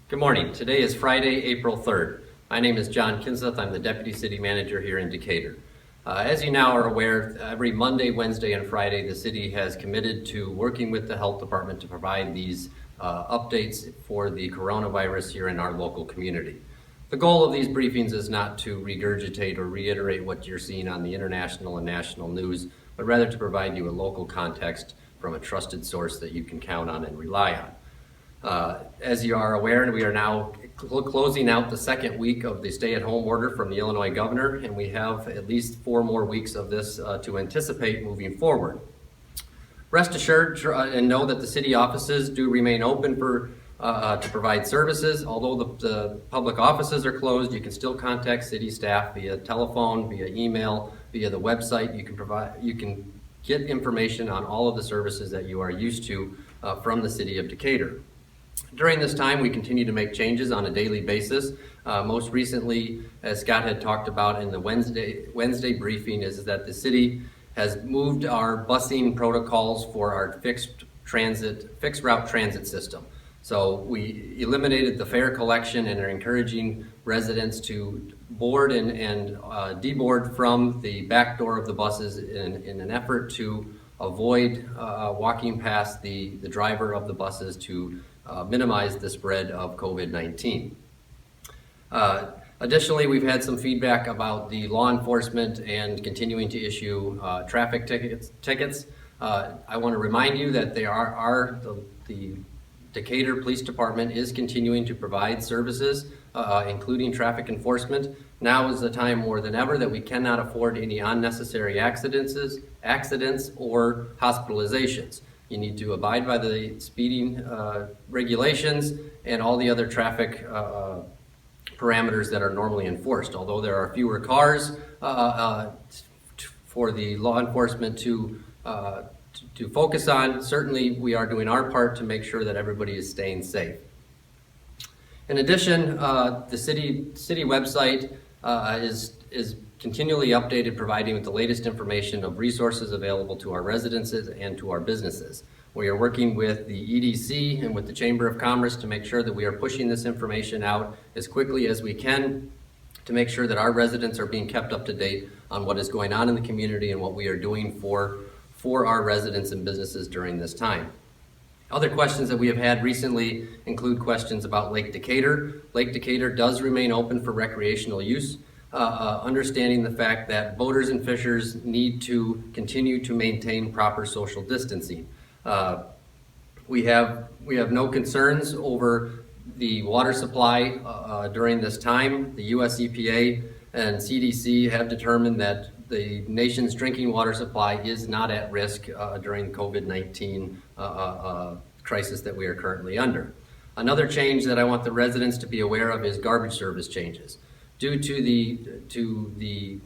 Good morning. Today is Friday, April 3rd. My name is John Kinseth. I'm the Deputy City Manager here in Decatur. As you now are aware, every Monday, Wednesday, and Friday, the city has committed to working with the health department to provide these updates for the coronavirus here in our local community. The goal of these briefings is not to regurgitate or reiterate what you're seeing on the international and national news, but rather to provide you a local context from a trusted source that you can count on and rely on. As you are aware, we are now closing out the second week of the stay-at-home order from the Illinois governor, and we have at least 4 more weeks of this to anticipate moving forward. Rest assured and know that the city offices do remain open to provide services. Although the public offices are closed, you can still contact city staff via telephone, via email, via the website. You can get information on all of the services that you are used to from the city of Decatur. During this time, we continue to make changes on a daily basis. Most recently, as Scott had talked about in the Wednesday briefing, is that the city has moved our busing protocols for our fixed route transit system. So we eliminated the fare collection and are encouraging residents to board and deboard from the back door of the buses in an effort to avoid walking past the driver of the buses to minimize the spread of COVID-19. Additionally, we've had some feedback about the law enforcement and continuing to issue traffic tickets. I want to remind you that the Decatur Police Department is continuing to provide services, including traffic enforcement. Now is the time more than ever that we cannot afford any unnecessary accidents or hospitalizations. You need to abide by the speeding regulations and all the other traffic parameters that are normally enforced. Although there are fewer cars for the law enforcement to focus on, certainly we are doing our part to make sure that everybody is staying safe. In addition, the city website is continually updated, providing with the latest information of resources available to our residences and to our businesses. We are working with the EDC and with the Chamber of Commerce to make sure that we are pushing this information out as quickly as we can to make sure that our residents are being kept up to date on what is going on in the community and what we are doing for our residents and businesses during this time. Other questions that we have had recently include questions about Lake Decatur. Lake Decatur does remain open for recreational use. Understanding the fact that boaters and fishers need to continue to maintain proper social distancing. We have no concerns over the water supply during this time. The US EPA and CDC have determined that the nation's drinking water supply is not at risk during COVID-19 crisis that we are currently under. Another change that I want the residents to be aware of is garbage service changes. Due to the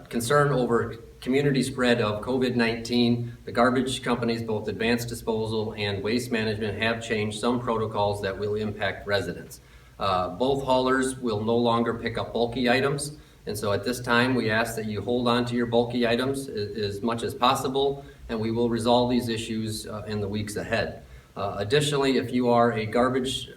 concern over community spread of COVID-19, the garbage companies, both Advanced Disposal and Waste Management, have changed some protocols that will impact residents. Both haulers will no longer pick up bulky items, and so at this time we ask that you hold on to your bulky items as much as possible, and we will resolve these issues in the weeks ahead. Additionally, if you are a garbage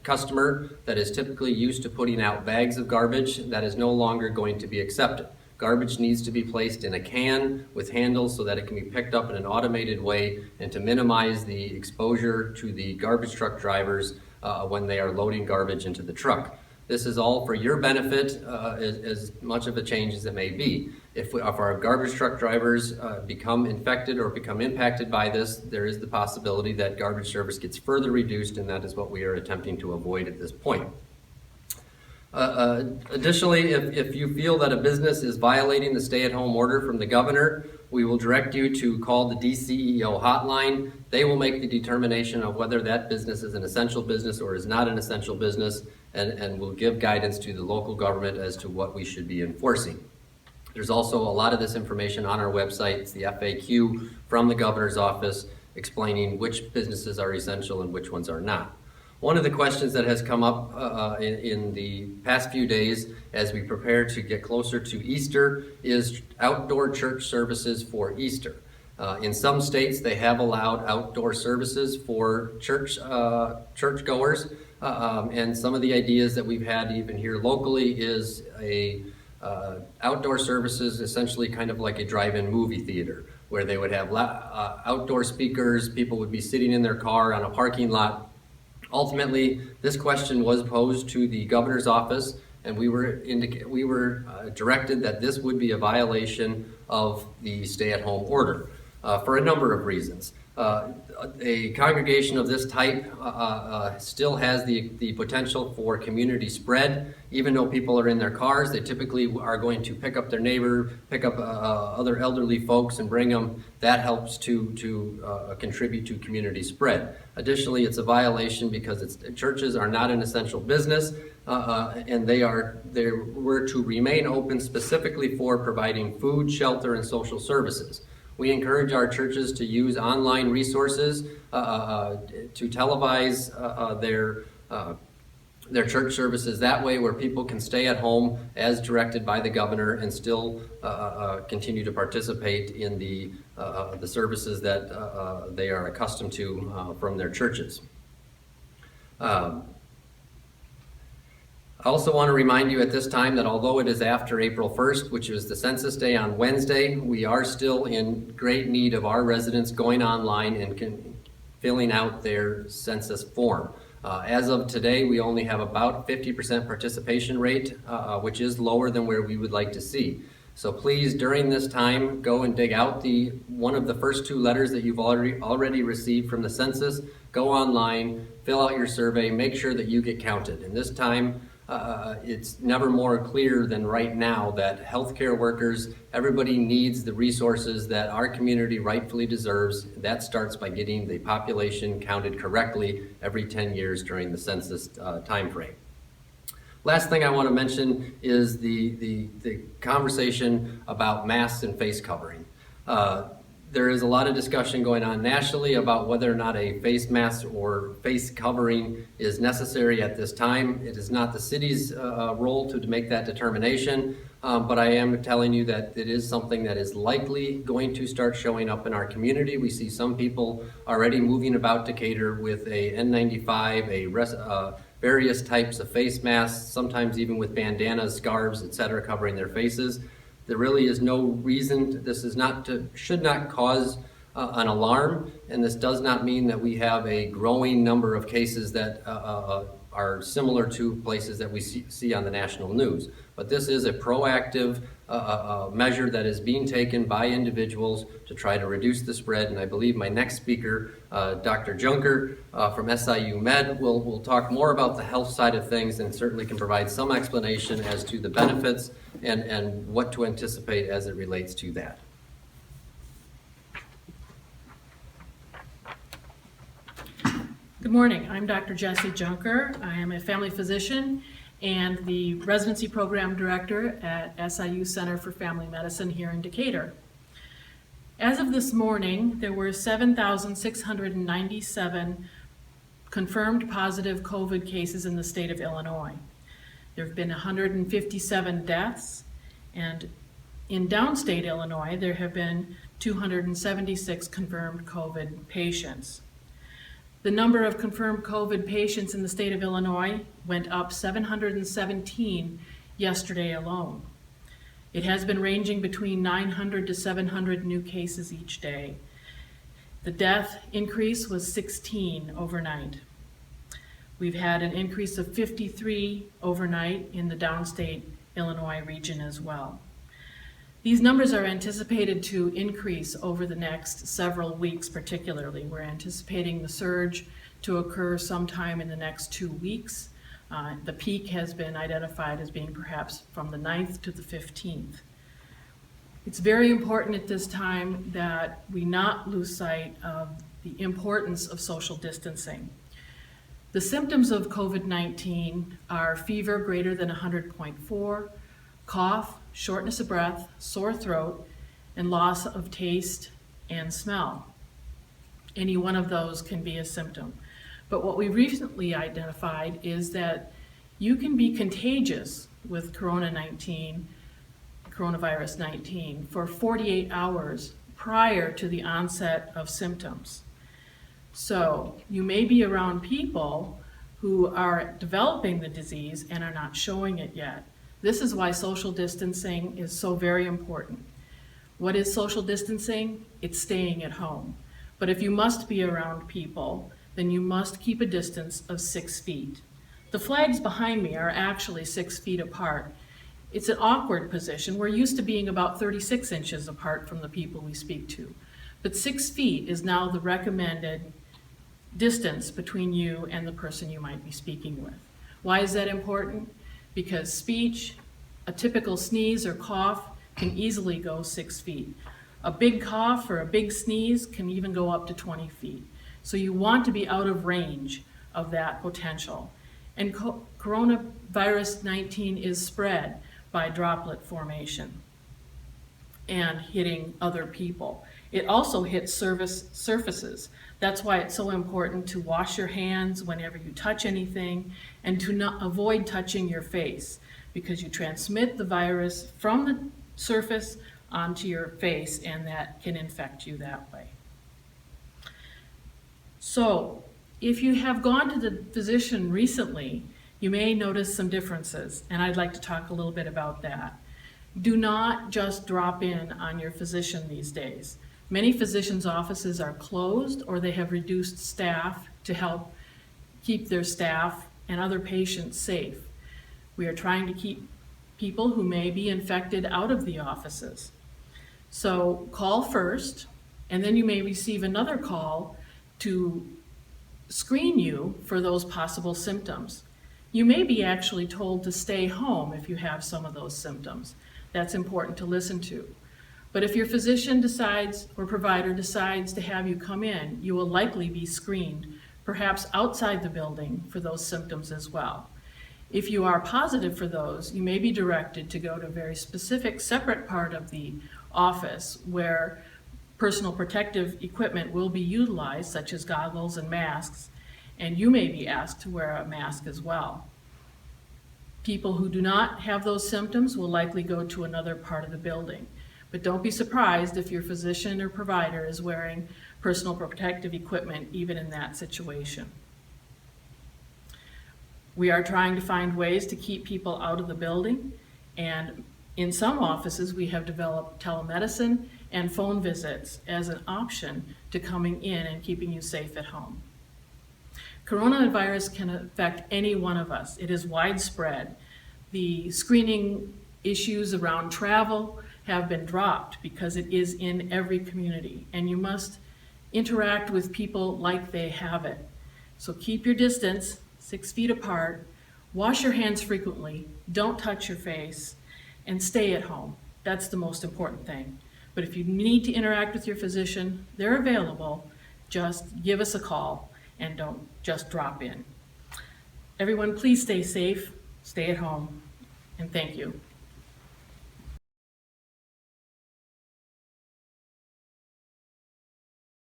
customer that is typically used to putting out bags of garbage, that is no longer going to be accepted. Garbage needs to be placed in a can with handles so that it can be picked up in an automated way and to minimize the exposure to the garbage truck drivers when they are loading garbage into the truck. This is all for your benefit, as much of a change as it may be. If our garbage truck drivers become infected or become impacted by this, there is the possibility that garbage service gets further reduced, and that is what we are attempting to avoid at this point. Additionally, if you feel that a business is violating the stay-at-home order from the governor, we will direct you to call the DCEO hotline. They will make the determination of whether that business is an essential business or is not an essential business, and will give guidance to the local government as to what we should be enforcing. There's also a lot of this information on our website. It's the FAQ from the governor's office explaining which businesses are essential and which ones are not. One of the questions that has come up in the past few days as we prepare to get closer to Easter is outdoor church services for Easter. In some states, they have allowed outdoor services for churchgoers, and some of the ideas that we've had even here locally is outdoor services, essentially kind of like a drive-in movie theater, where they would have outdoor speakers, people would be sitting in their car on a parking lot. Ultimately, this question was posed to the governor's office, and we were directed that this would be a violation of the stay-at-home order for a number of reasons. A congregation of this type still has the potential for community spread. Even though people are in their cars, they typically are going to pick up their neighbor, pick up other elderly folks and bring them. That helps to contribute to community spread. Additionally, it's a violation because churches are not an essential business, and they were to remain open specifically for providing food, shelter, and social services. We encourage our churches to use online resources to televise their church services that way, where people can stay at home as directed by the governor and still continue to participate in the services that they are accustomed to from their churches. I also want to remind you at this time that although it is after April 1st, which is the Census Day on Wednesday, we are still in great need of our residents going online and filling out their census form. As of today, we only have about 50% participation rate, which is lower than where we would like to see. So please, during this time, go and dig out one of the first two letters that you've already received from the census. Go online, fill out your survey, make sure that you get counted. And this time, it's never more clear than right now that healthcare workers, everybody needs the resources that our community rightfully deserves. That starts by getting the population counted correctly every 10 years during the census time frame. Last thing I want to mention is the conversation about masks and face covering. There is a lot of discussion going on nationally about whether or not a face mask or face covering is necessary at this time. It is not the city's role to make that determination, but I am telling you that it is something that is likely going to start showing up in our community. We see some people already moving about Decatur with a N95, various types of face masks, sometimes even with bandanas, scarves, etc., covering their faces. There really is no reason. This should not cause an alarm, and this does not mean that we have a growing number of cases that are similar to places that we see on the national news. But this is a proactive measure that is being taken by individuals to try to reduce the spread. And I believe my next speaker, Dr. Junker from SIU Med, will talk more about the health side of things and certainly can provide some explanation as to the benefits and what to anticipate as it relates to that. Good morning. I'm Dr. Jessie Junker. I am a family physician and the residency program director at SIU Center for Family Medicine here in Decatur. As of this morning, there were 7,697 confirmed positive COVID cases in the state of Illinois. There have been 157 deaths, and in downstate Illinois, there have been 276 confirmed COVID patients. The number of confirmed COVID patients in the state of Illinois went up 717 yesterday alone. It has been ranging between 900 to 700 new cases each day. The death increase was 16 overnight. We've had an increase of 53 overnight in the downstate Illinois region as well. These numbers are anticipated to increase over the next several weeks particularly. We're anticipating the surge to occur sometime in the next 2 weeks. The peak has been identified as being perhaps from the 9th to the 15th. It's very important at this time that we not lose sight of the importance of social distancing. The symptoms of COVID-19 are fever greater than 100.4, cough, shortness of breath, sore throat, and loss of taste and smell. Any one of those can be a symptom. But what we recently identified is that you can be contagious with coronavirus 19 for 48 hours prior to the onset of symptoms. So you may be around people who are developing the disease and are not showing it yet. This is why social distancing is so very important. What is social distancing? It's staying at home. But if you must be around people, then you must keep a distance of 6 feet. The flags behind me are actually 6 feet apart. It's an awkward position. We're used to being about 36 inches apart from the people we speak to. But 6 feet is now the recommended distance between you and the person you might be speaking with. Why is that important? Because speech, a typical sneeze or cough, can easily go 6 feet. A big cough or a big sneeze can even go up to 20 feet. So you want to be out of range of that potential. And coronavirus 19 is spread by droplet formation and hitting other people. It also hits surfaces. That's why it's so important to wash your hands whenever you touch anything and to not avoid touching your face, because you transmit the virus from the surface onto your face, and that can infect you that way. So if you have gone to the physician recently, you may notice some differences, and I'd like to talk a little bit about that. Do not just drop in on your physician these days. Many physicians' offices are closed, or they have reduced staff to help keep their staff and other patients safe. We are trying to keep people who may be infected out of the offices. So call first, and then you may receive another call to screen you for those possible symptoms. You may be actually told to stay home if you have some of those symptoms. That's important to listen to. But if your physician decides or provider decides to have you come in, you will likely be screened, perhaps outside the building, for those symptoms as well. If you are positive for those, you may be directed to go to a very specific separate part of the office where personal protective equipment will be utilized, such as goggles and masks, and you may be asked to wear a mask as well. People who do not have those symptoms will likely go to another part of the building. But don't be surprised if your physician or provider is wearing personal protective equipment even in that situation. We are trying to find ways to keep people out of the building, and in some offices we have developed telemedicine and phone visits as an option to coming in and keeping you safe at home. Coronavirus can affect any one of us. It is widespread. The screening issues around travel have been dropped because it is in every community, and you must interact with people like they have it. So keep your distance, 6 feet apart, wash your hands frequently, don't touch your face, and stay at home. That's the most important thing. But if you need to interact with your physician, they're available. Just give us a call and don't just drop in. Everyone, please stay safe, stay at home, and thank you.